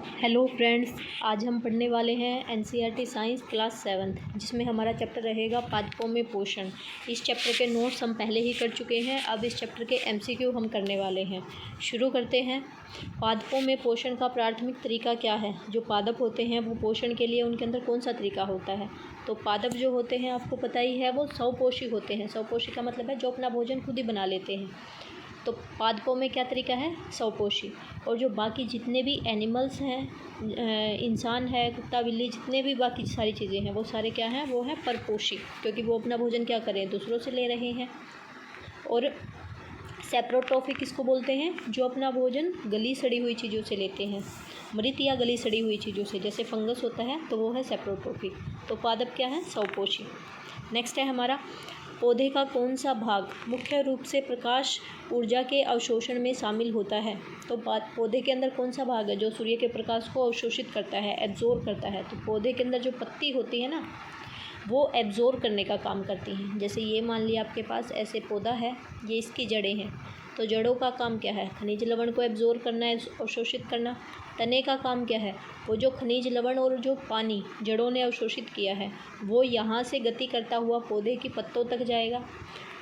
Hello friends, आज हम पढ़ने वाले हैं एनसीईआरटी साइंस क्लास 7th, जिसमें हमारा चैप्टर रहेगा पादपों में पोषण। इस चैप्टर के नोट्स हम पहले ही कर चुके हैं। अब इस चैप्टर के एमसीक्यू हम करने वाले हैं। शुरू करते हैं। पादपों में पोषण का प्राथमिक तरीका क्या है? जो पादप होते हैं वो पोषण के लिए उनके अंदर कौन सा तरीका होता है? तो पादप जो होते हैं आपको पता ही है, वो स्वपोषी होते हैं। स्वपोषी का मतलब है जो अपना भोजन खुद ही बना लेते हैं। तो पादपों में क्या तरीका है? स्वपोषी। और जो बाकी जितने भी एनिमल्स हैं, इंसान है, कुत्ता बिल्ली, जितने भी बाकी सारी चीज़ें हैं, वो सारे क्या हैं? वो हैं परपोषी, क्योंकि वो अपना भोजन क्या करें? दूसरों से ले रहे हैं। और सेप्रोट्रोफी किसको बोलते हैं? जो अपना भोजन गली सड़ी हुई चीज़ों से लेते हैं, मृत या गली सड़ी हुई चीज़ों से, जैसे फंगस होता है तो वो है सेप्रोट्रोफी। तो पादप क्या है? स्वपोषी। नेक्स्ट है हमारा, पौधे का कौन सा भाग मुख्य रूप से प्रकाश ऊर्जा के अवशोषण में शामिल होता है? तो पौधे के अंदर कौन सा भाग है जो सूर्य के प्रकाश को अवशोषित करता है, एब्जॉर्ब करता है? तो पौधे के अंदर जो पत्ती होती है ना, वो एब्जॉर्ब करने का काम करती हैं। जैसे ये मान लिया आपके पास ऐसे पौधा है, ये इसकी जड़ें हैं, तो जड़ों का काम क्या है? खनिज लवण को एब्जॉर्ब करना है, अवशोषित करना। तने का काम क्या है? वो जो खनिज लवण और जो पानी जड़ों ने अवशोषित किया है, वो यहाँ से गति करता हुआ पौधे की पत्तों तक जाएगा।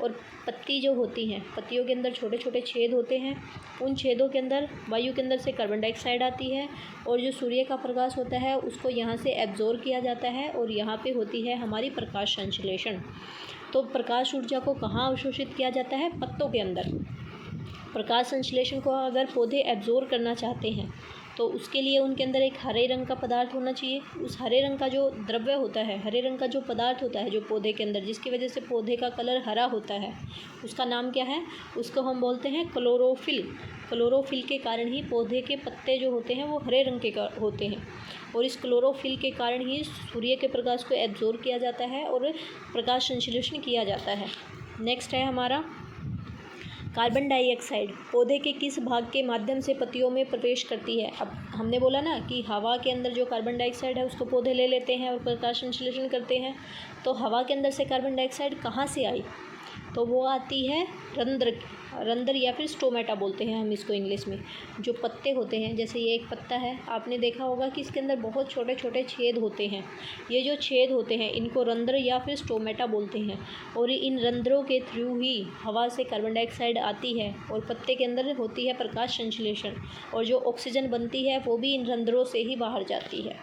और पत्ती जो होती हैं, पत्तियों के अंदर छोटे छोटे छेद होते हैं। उन छेदों के अंदर वायु के अंदर से कार्बन डाइऑक्साइड आती है, और जो सूर्य का प्रकाश होता है उसको यहाँ से एब्जॉर्ब किया जाता है, और यहाँ पे होती है हमारी प्रकाश संश्लेषण। तो प्रकाश ऊर्जा को कहाँ अवशोषित किया जाता है? पत्तों के अंदर। प्रकाश संश्लेषण को अगर पौधे एब्जॉर्ब करना चाहते हैं तो उसके लिए उनके अंदर एक हरे रंग का पदार्थ होना चाहिए। उस हरे रंग का जो द्रव्य होता है, हरे रंग का जो पदार्थ होता है जो पौधे के अंदर, जिसकी वजह से पौधे का कलर हरा होता है, उसका नाम क्या है? उसको हम बोलते हैं क्लोरोफिल। क्लोरोफिल के कारण ही पौधे के पत्ते जो होते हैं वो हरे रंग के होते हैं, और इस क्लोरोफिल के कारण ही सूर्य के प्रकाश को एब्जॉर्ब किया जाता है और प्रकाश संश्लेषण किया जाता है। नेक्स्ट है हमारा, कार्बन डाइऑक्साइड पौधे के किस भाग के माध्यम से पत्तियों में प्रवेश करती है? अब हमने बोला ना कि हवा के अंदर जो कार्बन डाइऑक्साइड है उसको पौधे ले लेते हैं और प्रकाश संश्लेषण करते हैं। तो हवा के अंदर से कार्बन डाइऑक्साइड कहाँ से आई? तो वो आती है रंध्र या फिर स्टोमेटा बोलते हैं हम इसको इंग्लिश में। जो पत्ते होते हैं, जैसे ये एक पत्ता है, आपने देखा होगा कि इसके अंदर बहुत छोटे छोटे छेद होते हैं। ये जो छेद होते हैं इनको रंध्र या फिर स्टोमेटा बोलते हैं, और इन रंध्रों के थ्रू ही हवा से कार्बन डाइऑक्साइड आती है और पत्ते के अंदर होती है प्रकाश संश्लेषण, और जो ऑक्सीजन बनती है वो भी इन रंध्रों से ही बाहर जाती है।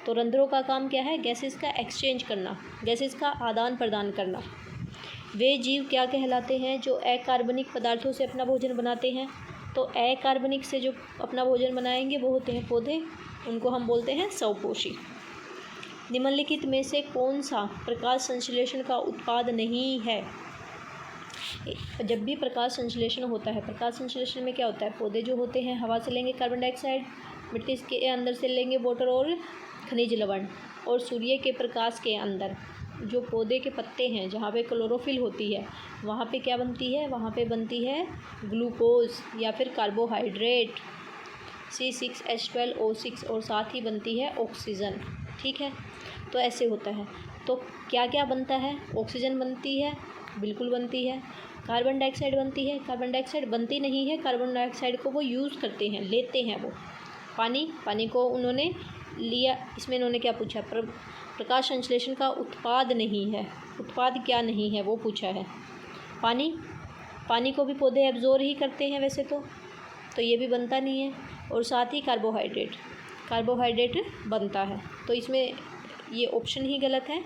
तो रंध्रों का काम क्या है? गैसेस का एक्सचेंज करना, गैसेस का आदान प्रदान करना। वे जीव क्या कहलाते हैं जो अकार्बनिक पदार्थों से अपना भोजन बनाते हैं? तो अकार्बनिक से जो अपना भोजन बनाएंगे वो होते हैं पौधे, उनको हम बोलते हैं स्वपोषी। निम्नलिखित में से कौन सा प्रकाश संश्लेषण का उत्पाद नहीं है? जब भी प्रकाश संश्लेषण होता है, प्रकाश संश्लेषण में क्या होता है? पौधे जो होते हैं हवा से लेंगे कार्बन डाइऑक्साइड, मिट्टी के अंदर से लेंगे वाटर और खनिज लवण, और सूर्य के प्रकाश के अंदर जो पौधे के पत्ते हैं जहाँ पे क्लोरोफिल होती है, वहाँ पे क्या बनती है? वहाँ पे बनती है ग्लूकोज या फिर कार्बोहाइड्रेट C6H12O6, और साथ ही बनती है ऑक्सीजन। ठीक है, तो ऐसे होता है। तो क्या क्या बनता है? ऑक्सीजन बनती है, बिल्कुल बनती है। कार्बन डाइऑक्साइड बनती है, कार्बन डाइऑक्साइड बनती नहीं है, कार्बन डाइऑक्साइड को वो यूज़ करते हैं, लेते हैं वो। पानी को उन्होंने लिया। इसमें इन्होंने क्या पूछा? प्रकाश संश्लेषण का उत्पाद नहीं है। उत्पाद क्या नहीं है वो पूछा है। पानी को भी पौधे एब्जॉर्ब ही करते हैं वैसे तो ये भी बनता नहीं है। और साथ ही कार्बोहाइड्रेट बनता है। तो इसमें ये ऑप्शन ही गलत है।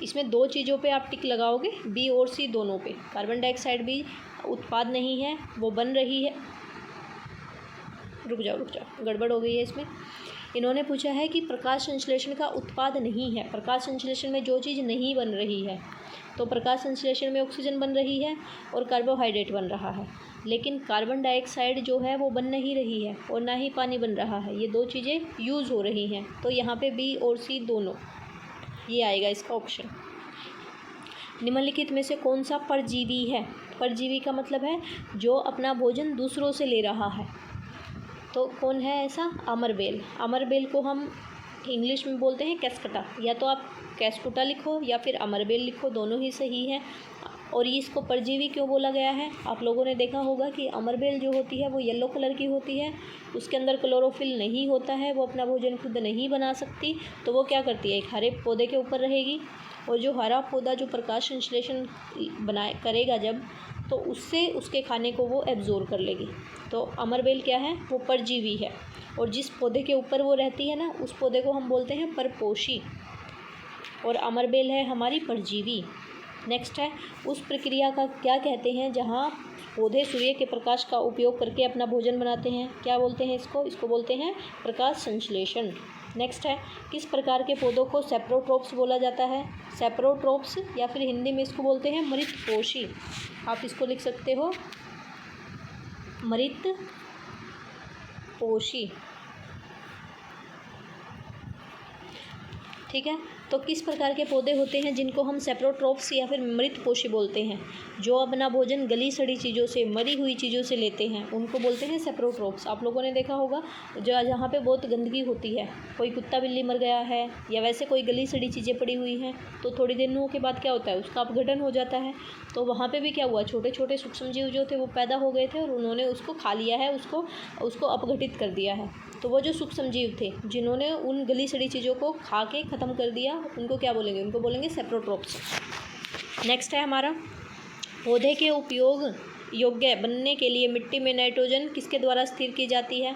इसमें दो चीज़ों पे आप टिक लगाओगे, बी और सी दोनों पे। कार्बन डाइऑक्साइड भी उत्पाद नहीं है, वो बन रही है। रुक जाओ, गड़बड़ हो गई है इसमें। इन्होंने पूछा है कि प्रकाश संश्लेषण का उत्पाद नहीं है। प्रकाश संश्लेषण में जो चीज़ नहीं बन रही है, तो प्रकाश संश्लेषण में ऑक्सीजन बन रही है और कार्बोहाइड्रेट बन रहा है, लेकिन कार्बन डाइऑक्साइड जो है वो बन नहीं रही है, और ना ही पानी बन रहा है। ये दो चीज़ें यूज़ हो रही हैं। तो यहाँ पे बी और सी दोनों, ये आएगा इसका ऑप्शन। निम्नलिखित में से कौन सा परजीवी है? परजीवी का मतलब है जो अपना भोजन दूसरों से ले रहा है। तो कौन है ऐसा? अमरबेल। अमरबेल को हम इंग्लिश में बोलते हैं कैस्कटा। या तो आप कैस्कुटा लिखो या फिर अमरबेल लिखो, दोनों ही सही है। और ये इसको परजीवी क्यों बोला गया है? आप लोगों ने देखा होगा कि अमरबेल जो होती है वो येलो कलर की होती है, उसके अंदर क्लोरोफिल नहीं होता है, वो अपना भोजन खुद नहीं बना सकती, तो वो क्या करती है, एक हरे पौधे के ऊपर रहेगी, और जो हरा पौधा जो प्रकाश संश्लेषण करेगा जब, तो उससे उसके खाने को वो एब्जॉर्ब कर लेगी। तो अमरबेल क्या है, वो परजीवी है, और जिस पौधे के ऊपर वो रहती है ना, उस पौधे को हम बोलते हैं परपोषी, और अमरबेल है हमारी परजीवी। नेक्स्ट है, उस प्रक्रिया का क्या कहते हैं जहाँ पौधे सूर्य के प्रकाश का उपयोग करके अपना भोजन बनाते हैं, क्या बोलते हैं इसको बोलते हैं प्रकाश संश्लेषण। नेक्स्ट है, किस प्रकार के पौधों को सेप्रोट्रोप्स बोला जाता है? सेप्रोट्रोप्स, या फिर हिंदी में इसको बोलते हैं मृतपोषी। आप इसको लिख सकते हो मृतपोषी। ठीक है, तो किस प्रकार के पौधे होते हैं जिनको हम सेप्रोट्रोप्स या फिर मृतपोषी बोलते हैं? जो अपना भोजन गली सड़ी चीज़ों से, मरी हुई चीज़ों से लेते हैं, उनको बोलते हैं सेप्रोट्रोप्स। आप लोगों ने देखा होगा जहाँ पे बहुत गंदगी होती है, कोई कुत्ता बिल्ली मर गया है या वैसे कोई गली सड़ी चीज़ें पड़ी हुई हैं, तो थोड़ी दिनों के बाद क्या होता है, उसका अपघटन हो जाता है। तो वहाँ पे भी क्या हुआ, छोटे छोटे सूक्ष्मजीव जो थे वो पैदा हो गए थे और उन्होंने उसको खा लिया है, उसको अपघटित कर दिया है। तो वो जो सूक्ष्मजीव थे जिन्होंने उन गली सड़ी चीज़ों को खा के ख़त्म कर दिया, उनको क्या बोलेंगे, उनको बोलेंगे सेप्रोट्रोप्स। नेक्स्ट है हमारा, पौधे के उपयोग योग्य बनने के लिए मिट्टी में नाइट्रोजन किसके द्वारा स्थिर की जाती है?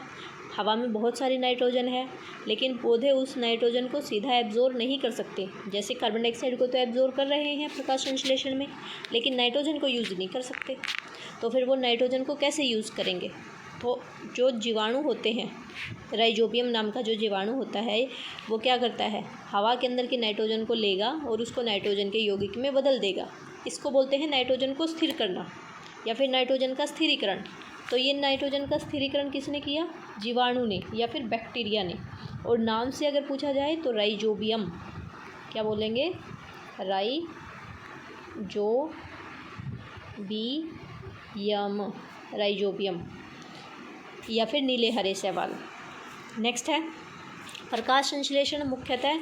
हवा में बहुत सारी नाइट्रोजन है, लेकिन पौधे उस नाइट्रोजन को सीधा एब्जॉर्ब नहीं कर सकते। जैसे कार्बन डाइऑक्साइड को तो एब्जॉर्ब कर रहे हैं प्रकाश संश्लेषण में, लेकिन नाइट्रोजन को यूज़ नहीं कर सकते। तो फिर वो नाइट्रोजन को कैसे यूज़ करेंगे? तो जो जीवाणु होते हैं, राइजोबियम नाम का जो जीवाणु होता है, वो क्या करता है, हवा के अंदर की नाइट्रोजन को लेगा और उसको नाइट्रोजन के यौगिक में बदल देगा। इसको बोलते हैं नाइट्रोजन को स्थिर करना या फिर नाइट्रोजन का स्थिरीकरण। तो ये नाइट्रोजन का स्थिरीकरण किसने किया? जीवाणु ने या फिर बैक्टीरिया ने। और नाम से अगर पूछा जाए तो राइजोबियम, क्या बोलेंगे, राइजोबियम या फिर नीले हरे शैवाल। नेक्स्ट है, प्रकाश संश्लेषण मुख्यतः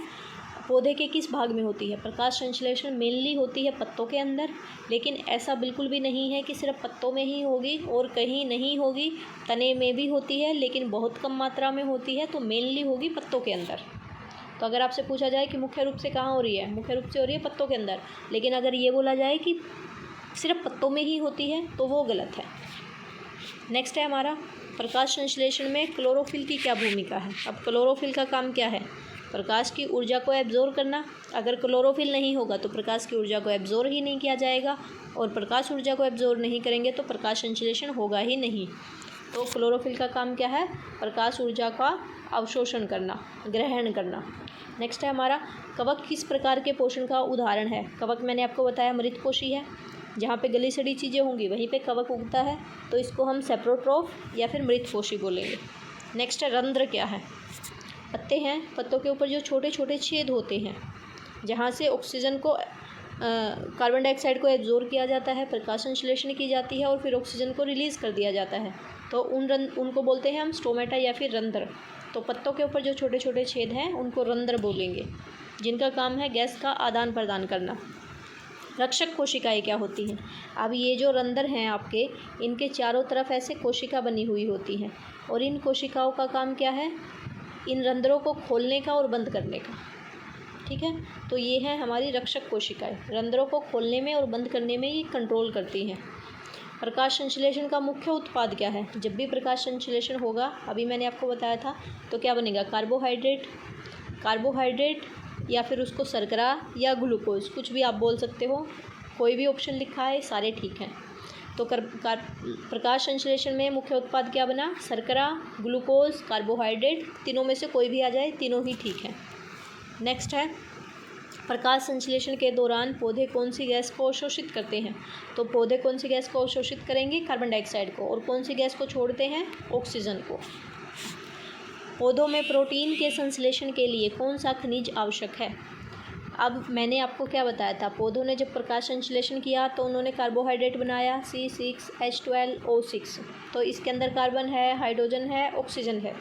पौधे के किस भाग में होती है? प्रकाश संश्लेषण मेनली होती है पत्तों के अंदर, लेकिन ऐसा बिल्कुल भी नहीं है कि सिर्फ पत्तों में ही होगी और कहीं नहीं होगी, तने में भी होती है लेकिन बहुत कम मात्रा में होती है, तो मेनली होगी पत्तों के अंदर। तो अगर आपसे पूछा जाए कि मुख्य रूप से कहाँ हो रही है, मुख्य रूप से हो रही है पत्तों के अंदर, लेकिन अगर ये बोला जाए कि सिर्फ पत्तों में ही होती है तो वो गलत है। नेक्स्ट है हमारा, प्रकाश संश्लेषण में क्लोरोफिल की क्या भूमिका है? अब क्लोरोफिल का काम क्या है? प्रकाश की ऊर्जा को एब्जॉर्ब करना। अगर क्लोरोफिल नहीं होगा तो प्रकाश की ऊर्जा को एब्जॉर्ब ही नहीं किया जाएगा, और प्रकाश ऊर्जा को एब्जॉर्ब नहीं करेंगे तो प्रकाश संश्लेषण होगा ही नहीं। तो क्लोरोफिल का काम क्या है? प्रकाश ऊर्जा का अवशोषण करना, ग्रहण करना। नेक्स्ट है हमारा, कवक किस प्रकार के पोषण का उदाहरण है? कवक मैंने आपको बताया मृतपोषी है, जहाँ पे गली सड़ी चीज़ें होंगी वहीं पे कवक उगता है, तो इसको हम सेप्रोट्रोफ या फिर मृतपोषी बोलेंगे। नेक्स्ट है, रंध्र क्या है? पत्ते हैं, पत्तों के ऊपर जो छोटे छोटे छेद होते हैं जहाँ से ऑक्सीजन को कार्बन डाइऑक्साइड को एब्जॉर्ब किया जाता है, प्रकाश संश्लेषण की जाती है और फिर ऑक्सीजन को रिलीज़ कर दिया जाता है, तो उनको बोलते हैं हम स्टोमेटा या फिर रंध्र। तो पत्तों के ऊपर जो छोटे छोटे छेद हैं उनको रंध्र बोलेंगे, जिनका काम है गैस का आदान प्रदान करना। रक्षक कोशिकाएं क्या होती हैं? अब ये जो रंध्र हैं आपके, इनके चारों तरफ ऐसे कोशिका बनी हुई होती हैं, और इन कोशिकाओं का काम क्या है? इन रंध्रों को खोलने का और बंद करने का। ठीक है, तो ये है हमारी रक्षक कोशिकाएं, रंध्रों को खोलने में और बंद करने में ये कंट्रोल करती हैं। प्रकाश संश्लेषण का मुख्य उत्पाद क्या है? जब भी प्रकाश संश्लेषण होगा, अभी मैंने आपको बताया था, तो क्या बनेगा? कार्बोहाइड्रेट या फिर उसको शर्करा या ग्लूकोज, कुछ भी आप बोल सकते हो, कोई भी ऑप्शन लिखा है सारे ठीक हैं। तो प्रकाश संश्लेषण में मुख्य उत्पाद क्या बना? शर्करा, ग्लूकोज, कार्बोहाइड्रेट, तीनों में से कोई भी आ जाए, तीनों ही ठीक हैं। नेक्स्ट है, प्रकाश संश्लेषण के दौरान पौधे कौन सी गैस को अवशोषित करते हैं? तो पौधे कौन सी गैस को अवशोषित करेंगे? कार्बन डाइऑक्साइड को। और कौन सी गैस को छोड़ते हैं? ऑक्सीजन को। पौधों में प्रोटीन के संश्लेषण के लिए कौन सा खनिज आवश्यक है? अब मैंने आपको क्या बताया था, पौधों ने जब प्रकाश संश्लेषण किया तो उन्होंने कार्बोहाइड्रेट बनाया C6H12O6, तो इसके अंदर कार्बन है, हाइड्रोजन है, ऑक्सीजन है।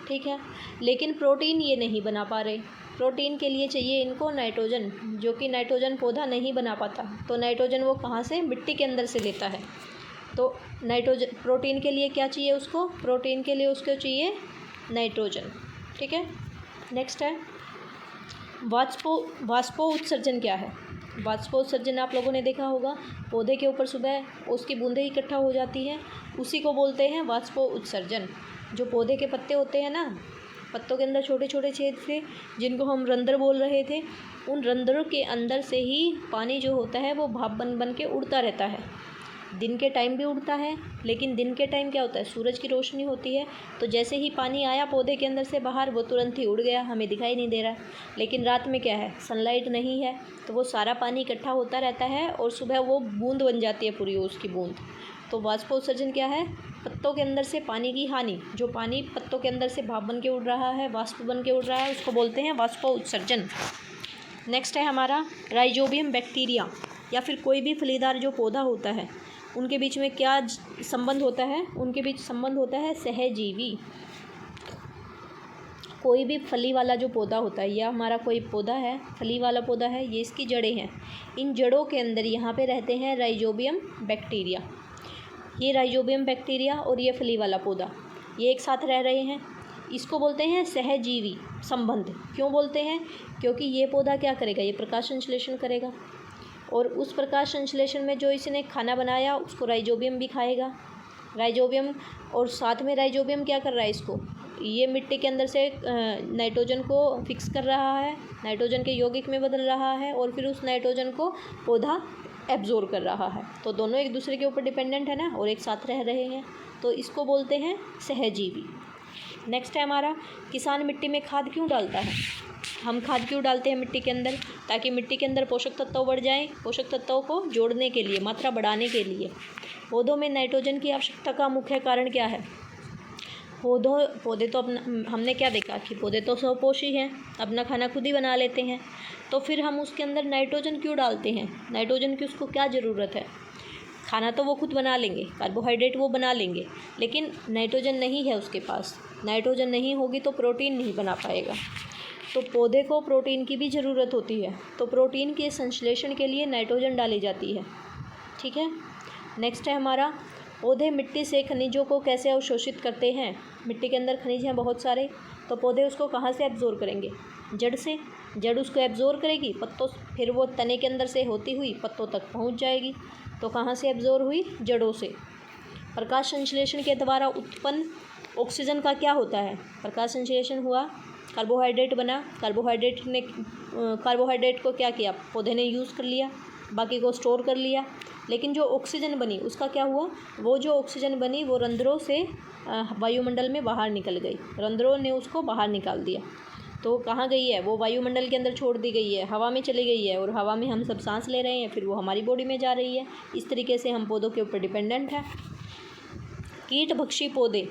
ठीक है, लेकिन प्रोटीन ये नहीं बना पा रहे। प्रोटीन के लिए चाहिए इनको नाइट्रोजन, जो कि नाइट्रोजन पौधा नहीं बना पाता। तो नाइट्रोजन वो कहाँ से, मिट्टी के अंदर से लेता है। तो नाइट्रोजन, प्रोटीन के लिए क्या चाहिए उसको, प्रोटीन के लिए उसको चाहिए नाइट्रोजन। ठीक है। नेक्स्ट है वाष्पो उत्सर्जन क्या है। वाष्पोत्सर्जन आप लोगों ने देखा होगा, पौधे के ऊपर सुबह उसकी बूंदें इकट्ठा हो जाती हैं, उसी को बोलते हैं वाष्पो उत्सर्जन। जो पौधे के पत्ते होते हैं ना, पत्तों के अंदर छोटे छोटे छेद थे जिनको हम रंध्र बोल रहे थे, उन रंध्रों के अंदर से ही पानी जो होता है वो भाप बन बन के उड़ता रहता है। दिन के टाइम भी उड़ता है, लेकिन दिन के टाइम क्या होता है, सूरज की रोशनी होती है, तो जैसे ही पानी आया पौधे के अंदर से बाहर, वो तुरंत ही उड़ गया, हमें दिखाई नहीं दे रहा। लेकिन रात में क्या है, सनलाइट नहीं है, तो वो सारा पानी इकट्ठा होता रहता है और सुबह वो बूंद बन जाती है, पूरी उसकी बूंद। तो वाष्पोत्सर्जन क्या है, पत्तों के अंदर से पानी की हानि, जो पानी पत्तों के अंदर से भाप बन के उड़ रहा है, वाष्प बन के उड़ रहा है, उसको बोलते हैं वाष्पोत्सर्जन। नेक्स्ट है हमारा राइजोबियम बैक्टीरिया, या फिर कोई भी फलीदार जो पौधा होता है उनके बीच में क्या संबंध होता है, उनके बीच संबंध होता है सहजीवी। कोई भी फली वाला जो पौधा होता है, या हमारा कोई पौधा है फली वाला पौधा है, ये इसकी जड़ें हैं, इन जड़ों के अंदर यहाँ पे रहते हैं राइजोबियम बैक्टीरिया। ये राइजोबियम बैक्टीरिया और ये फली वाला पौधा ये एक साथ रह रहे हैं, इसको बोलते हैं सहजीवी संबंध। क्यों बोलते हैं, क्योंकि ये पौधा क्या करेगा, ये प्रकाश संश्लेषण करेगा, और उस प्रकाश संश्लेषण में जो इसने खाना बनाया उसको राइजोबियम भी खाएगा। राइजोबियम, और साथ में राइजोबियम क्या कर रहा है, इसको ये मिट्टी के अंदर से नाइट्रोजन को फिक्स कर रहा है, नाइट्रोजन के यौगिक में बदल रहा है, और फिर उस नाइट्रोजन को पौधा एब्जॉर्ब कर रहा है। तो दोनों एक दूसरे के ऊपर डिपेंडेंट है ना, और एक साथ रह रहे हैं, तो इसको बोलते हैं सहजीवी। नेक्स्ट है हमारा, किसान मिट्टी में खाद क्यों डालता है। हम खाद क्यों डालते हैं मिट्टी के अंदर, ताकि मिट्टी के अंदर पोषक तत्व बढ़ जाएं, पोषक तत्वों को जोड़ने के लिए, मात्रा बढ़ाने के लिए। पौधों में नाइट्रोजन की आवश्यकता का मुख्य कारण क्या है, पौधे तो अपना, हमने क्या देखा कि पौधे तो स्वपोषी हैं, अपना खाना खुद ही बना लेते हैं, तो फिर हम उसके अंदर नाइट्रोजन क्यों डालते हैं, नाइट्रोजन की उसको क्या ज़रूरत है। खाना तो वो खुद बना लेंगे, कार्बोहाइड्रेट वो बना लेंगे, लेकिन नाइट्रोजन नहीं है उसके पास, नाइट्रोजन नहीं होगी तो प्रोटीन नहीं बना पाएगा। तो पौधे को प्रोटीन की भी ज़रूरत होती है, तो प्रोटीन के संश्लेषण के लिए नाइट्रोजन डाली जाती है। ठीक है। नेक्स्ट है हमारा, पौधे मिट्टी से खनिजों को कैसे अवशोषित करते हैं। मिट्टी के अंदर खनिज हैं बहुत सारे, तो पौधे उसको कहाँ से एब्जॉर्ब करेंगे, जड़ से। जड़ उसको एब्जॉर्ब करेगी, पत्तों, फिर वो तने के अंदर से होती हुई पत्तों तक पहुँच जाएगी। तो कहाँ से एब्जॉर्ब हुई, जड़ों से। प्रकाश संश्लेषण के द्वारा उत्पन्न ऑक्सीजन का क्या होता है, प्रकाश संश्लेषण हुआ, कार्बोहाइड्रेट बना, कार्बोहाइड्रेट को क्या किया, पौधे ने यूज़ कर लिया, बाकी को स्टोर कर लिया, लेकिन जो ऑक्सीजन बनी उसका क्या हुआ, वो जो ऑक्सीजन बनी वो रंध्रों से वायुमंडल में बाहर निकल गई, रंध्रों ने उसको बाहर निकाल दिया। तो कहाँ गई है, वो वायुमंडल के अंदर छोड़ दी गई है, हवा में चली गई है, और हवा में हम सब सांस ले रहे हैं, फिर वो हमारी बॉडी में जा रही है। इस तरीके से हम पौधों के ऊपर डिपेंडेंट है। कीट भक्षी पौधे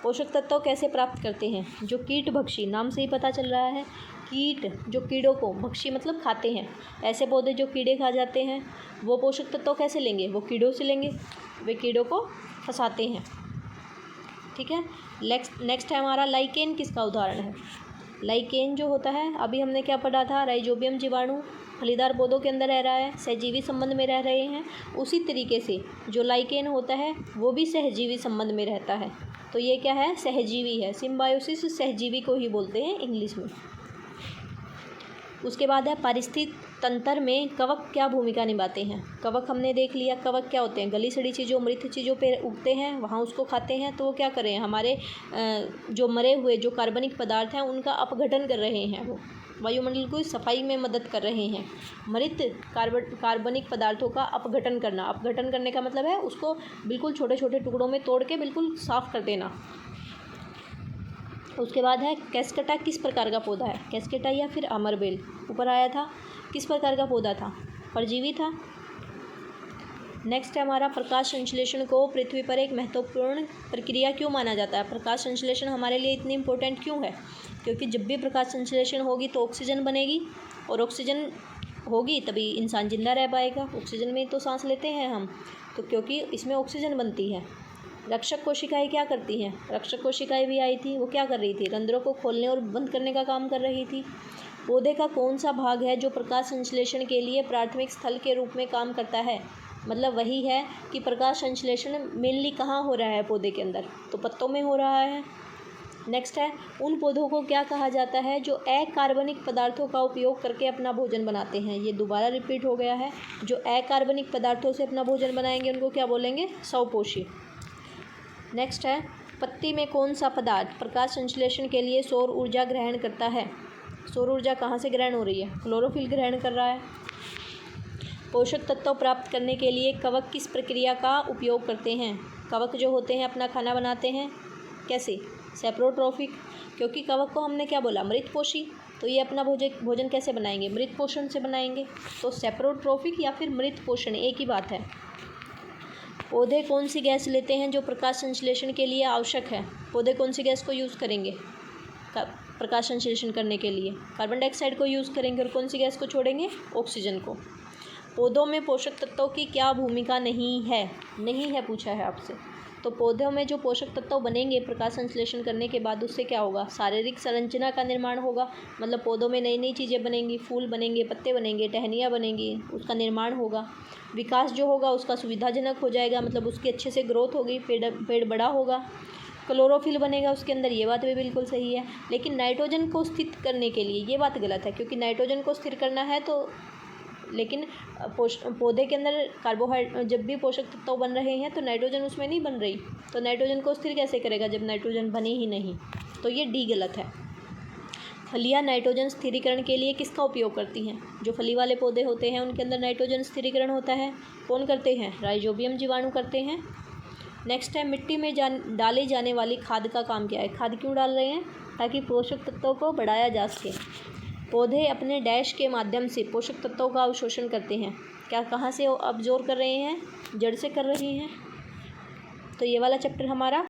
पोषक तत्व कैसे प्राप्त करते हैं। जो कीट भक्षी, नाम से ही पता चल रहा है, कीट जो कीड़ों को, भक्षी मतलब खाते हैं, ऐसे पौधे जो कीड़े खा जाते हैं, वो पोषक तत्व कैसे लेंगे, वो कीड़ों से लेंगे, वे कीड़ों को फंसाते हैं। ठीक है। नेक्स्ट है हमारा, लाइकेन किसका उदाहरण है। लाइकेन जो होता है, अभी हमने क्या पढ़ा था, राइजोबियम जीवाणु फलीदार पौधों के अंदर रह रहा है, सहजीवी संबंध में रह रहे हैं, उसी तरीके से जो लाइकेन होता है वो भी सहजीवी संबंध में रहता है। तो ये क्या है, सहजीवी है, सिम्बायोसिस सहजीवी को ही बोलते हैं इंग्लिश में। उसके बाद है, पारिस्थितिक तंत्र में कवक क्या भूमिका निभाते हैं। कवक हमने देख लिया, कवक क्या होते हैं, गली सड़ी चीज़ों, मृत चीज़ों पे उगते हैं, वहाँ उसको खाते हैं, तो वो क्या करें, हमारे जो मरे हुए जो कार्बनिक पदार्थ हैं उनका अपघटन कर रहे हैं, वो वायुमंडल को सफाई में मदद कर रहे हैं। मृत कार्बनिक पदार्थों का अपघटन करना, अपघटन करने का मतलब है उसको बिल्कुल छोटे छोटे टुकड़ों में तोड़ के बिल्कुल साफ़ कर देना। उसके बाद है, कैस्केटा किस प्रकार का पौधा है। कैस्केटा या फिर अमरबेल ऊपर आया था, किस प्रकार का पौधा था, परजीवी था। नेक्स्ट है हमारा, प्रकाश संश्लेषण को पृथ्वी पर एक महत्वपूर्ण प्रक्रिया क्यों माना जाता है। प्रकाश संश्लेषण हमारे लिए इतनी इम्पोर्टेंट क्यों है, क्योंकि जब भी प्रकाश संश्लेषण होगी तो ऑक्सीजन बनेगी, और ऑक्सीजन होगी तभी इंसान जिंदा रह पाएगा। ऑक्सीजन में तो सांस लेते हैं हम, तो क्योंकि इसमें ऑक्सीजन बनती है, रक्षक कोशिकाएं क्या करती हैं? रक्षक कोशिकाएं भी आई थी, वो क्या कर रही थी? रंध्रों को खोलने और बंद करने का काम कर रही थी। पौधे का कौन सा भाग है जो प्रकाश संश्लेषण के लिए प्राथमिक स्थल के रूप में काम करता है? मतलब वही है कि प्रकाश संश्लेषण मेनली कहाँ हो रहा है पौधे के अंदर, तो पत्तों में हो रहा है। नेक्स्ट है, उन पौधों को क्या कहा जाता है जो अकार्बनिक पदार्थों का उपयोग करके अपना भोजन बनाते हैं? ये दोबारा रिपीट हो गया है। जो अकार्बनिक पदार्थों से अपना भोजन बनाएंगे उनको क्या बोलेंगे? स्वपोषी। नेक्स्ट है, पत्ती में कौन सा पदार्थ प्रकाश संश्लेषण के लिए सौर ऊर्जा ग्रहण करता है? सौर ऊर्जा कहाँ से ग्रहण हो रही है? क्लोरोफिल ग्रहण कर रहा है। पोषक तत्व प्राप्त करने के लिए कवक किस प्रक्रिया का उपयोग करते हैं? कवक जो होते हैं अपना खाना बनाते हैं कैसे? सेप्रोट्रोफिक। क्योंकि कवक को हमने क्या बोला? मृतपोषी। तो ये अपना भोजन कैसे बनाएंगे? मृत पोषण से बनाएंगे। तो सेप्रोट्रोफिक या फिर मृत पोषण एक ही बात है। पौधे कौन सी गैस लेते हैं जो प्रकाश संश्लेषण के लिए आवश्यक है? पौधे कौन सी गैस को यूज़ करेंगे प्रकाश संश्लेषण करने के लिए? कार्बन डाइऑक्साइड को यूज़ करेंगे। और कौन सी गैस को छोड़ेंगे? ऑक्सीजन को। पौधों में पोषक तत्वों की क्या भूमिका नहीं है? नहीं है पूछा है आपसे। तो पौधों में जो पोषक तत्व बनेंगे प्रकाश संश्लेषण करने के बाद उससे क्या होगा? शारीरिक संरचना का निर्माण होगा। मतलब पौधों में नई नई चीज़ें बनेंगी, फूल बनेंगे, पत्ते बनेंगे, टहनियाँ बनेंगी, उसका निर्माण होगा। विकास जो होगा उसका सुविधाजनक हो जाएगा, मतलब उसकी अच्छे से ग्रोथ होगी, पेड़ बड़ा होगा। क्लोरोफिल बनेगा उसके अंदर, ये बात भी बिल्कुल सही है। लेकिन नाइट्रोजन को स्थिर करने के लिए ये बात गलत है, क्योंकि नाइट्रोजन को स्थिर करना है तो लेकिन पौधे के अंदर जब भी पोषक तत्व बन रहे हैं तो नाइट्रोजन उसमें नहीं बन रही, तो नाइट्रोजन को स्थिर कैसे करेगा जब नाइट्रोजन बने ही नहीं? तो ये डी गलत है। फलियां नाइट्रोजन स्थिरीकरण के लिए किसका उपयोग करती हैं? जो फली वाले पौधे होते हैं उनके अंदर नाइट्रोजन स्थिरीकरण होता है। कौन करते हैं? राइजोबियम जीवाणु करते हैं। नेक्स्ट है, मिट्टी में डाली जाने वाली खाद का काम क्या है? खाद क्यों डाल रहे हैं? ताकि पोषक तत्वों को बढ़ाया जा सके। पौधे अपने डैश के माध्यम से पोषक तत्वों का अवशोषण करते हैं। क्या कहाँ से अब्जॉर्ब कर रहे हैं? जड़ से कर रहे हैं। तो ये वाला चैप्टर हमारा